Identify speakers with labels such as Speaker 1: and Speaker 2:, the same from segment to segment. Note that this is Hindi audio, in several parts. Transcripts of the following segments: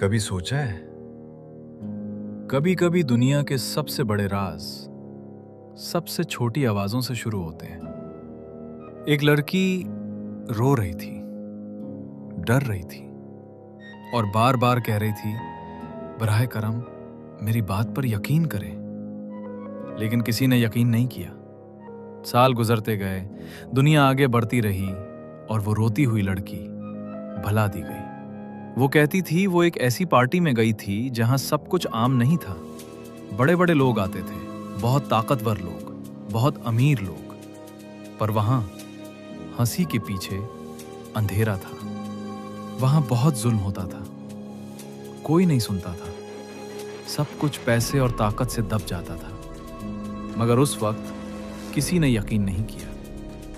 Speaker 1: कभी सोचा है, कभी कभी दुनिया के सबसे बड़े राज सबसे छोटी आवाजों से शुरू होते हैं। एक लड़की रो रही थी, डर रही थी और बार बार कह रही थी, बराह करम मेरी बात पर यकीन करें। लेकिन किसी ने यकीन नहीं किया। साल गुजरते गए, दुनिया आगे बढ़ती रही और वो रोती हुई लड़की भुला दी गई। वो कहती थी वो एक ऐसी पार्टी में गई थी जहां सब कुछ आम नहीं था। बड़े बड़े लोग आते थे, बहुत ताकतवर लोग, बहुत अमीर लोग, पर वहां हंसी के पीछे अंधेरा था। वहां बहुत जुल्म होता था, कोई नहीं सुनता था, सब कुछ पैसे और ताकत से दब जाता था। मगर उस वक्त किसी ने यकीन नहीं किया।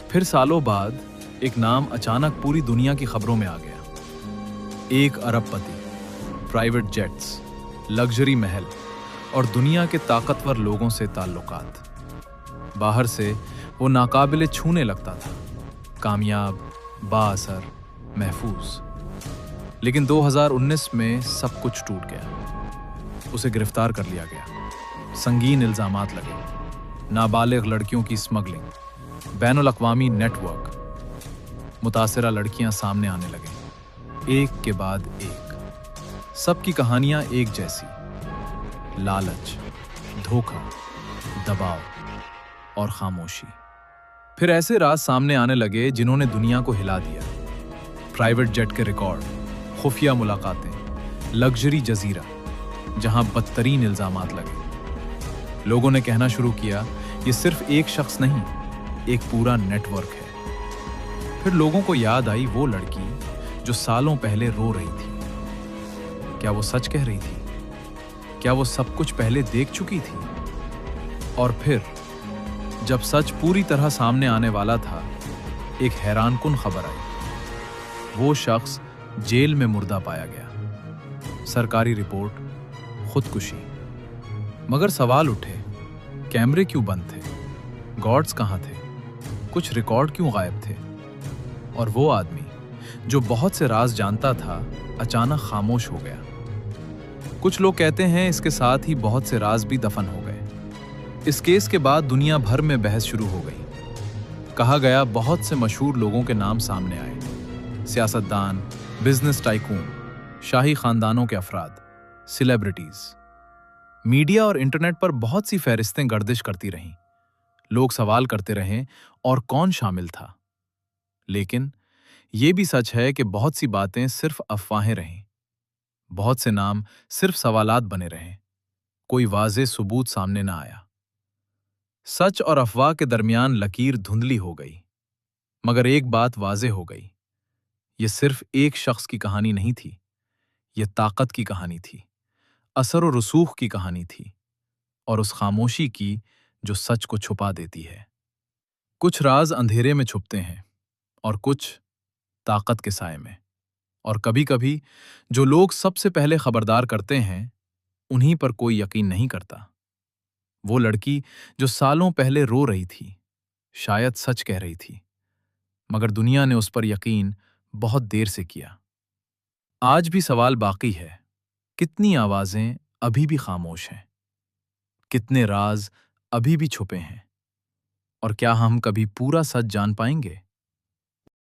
Speaker 1: फिर सालों बाद एक नाम अचानक पूरी दुनिया की खबरों में आ गया। एक अरबपति, प्राइवेट जेट्स, लग्जरी महल और दुनिया के ताकतवर लोगों से ताल्लुकात। बाहर से वो नाकाबिले छूने लगता था, कामयाब, बाअसर, महफूज। लेकिन 2019 में सब कुछ टूट गया। उसे गिरफ्तार कर लिया गया। संगीन इल्जामात लगे, नाबालिग लड़कियों की स्मगलिंग, बैनुल अक़वामी नेटवर्क। मुतासिरा लड़कियां सामने आने लगे, एक के बाद एक। सबकी कहानियां एक जैसी, लालच, धोखा, दबाव और खामोशी। फिर ऐसे राज सामने आने लगे जिन्होंने दुनिया को हिला दिया। प्राइवेट जेट के रिकॉर्ड, खुफिया मुलाकातें, लग्जरी जजीरा, जहां बदतरीन इल्जामात लगे। लोगों ने कहना शुरू किया, ये सिर्फ एक शख्स नहीं, एक पूरा नेटवर्क है। फिर लोगों को याद आई वो लड़की जो सालों पहले रो रही थी। क्या वो सच कह रही थी? क्या वो सब कुछ पहले देख चुकी थी? और फिर जब सच पूरी तरह सामने आने वाला था, एक हैरानकुन खबर आई। वो शख्स जेल में मुर्दा पाया गया। सरकारी रिपोर्ट, खुदकुशी। मगर सवाल उठे, कैमरे क्यों बंद थे? गार्ड्स कहां थे? कुछ रिकॉर्ड क्यों गायब थे? और वो आदमी जो बहुत से राज जानता था, अचानक खामोश हो गया। कुछ लोग कहते हैं इसके साथ ही बहुत से राज भी दफन हो गए। इस केस के बाद दुनिया भर में बहस शुरू हो गई। कहा गया बहुत से मशहूर लोगों के नाम सामने आए। सियासतदान, बिजनेस टाइकून, शाही खानदानों के अफराद, सेलिब्रिटीज। मीडिया और इंटरनेट पर बहुत सी फहरिस्तें गर्दिश करती रहीं। लोग सवाल करते रहे और कौन शामिल था। लेकिन यह भी सच है कि बहुत सी बातें सिर्फ अफवाहें रहीं। बहुत से नाम सिर्फ सवालात बने रहे। कोई वाज़ेह सबूत सामने ना आया। सच और अफवाह के दरमियान लकीर धुंधली हो गई। मगर एक बात वाज़ेह हो गई, यह सिर्फ एक शख्स की कहानी नहीं थी। यह ताकत की कहानी थी, असर और रसूख की कहानी थी, और उस खामोशी की जो सच को छुपा देती है। कुछ राज अंधेरे में छुपते हैं और कुछ ताकत के साए में। और कभी कभी जो लोग सबसे पहले खबरदार करते हैं, उन्हीं पर कोई यकीन नहीं करता। वो लड़की जो सालों पहले रो रही थी, शायद सच कह रही थी, मगर दुनिया ने उस पर यकीन बहुत देर से किया। आज भी सवाल बाकी है, कितनी आवाजें अभी भी खामोश हैं? कितने राज अभी भी छुपे हैं? और क्या हम कभी पूरा सच जान पाएंगे?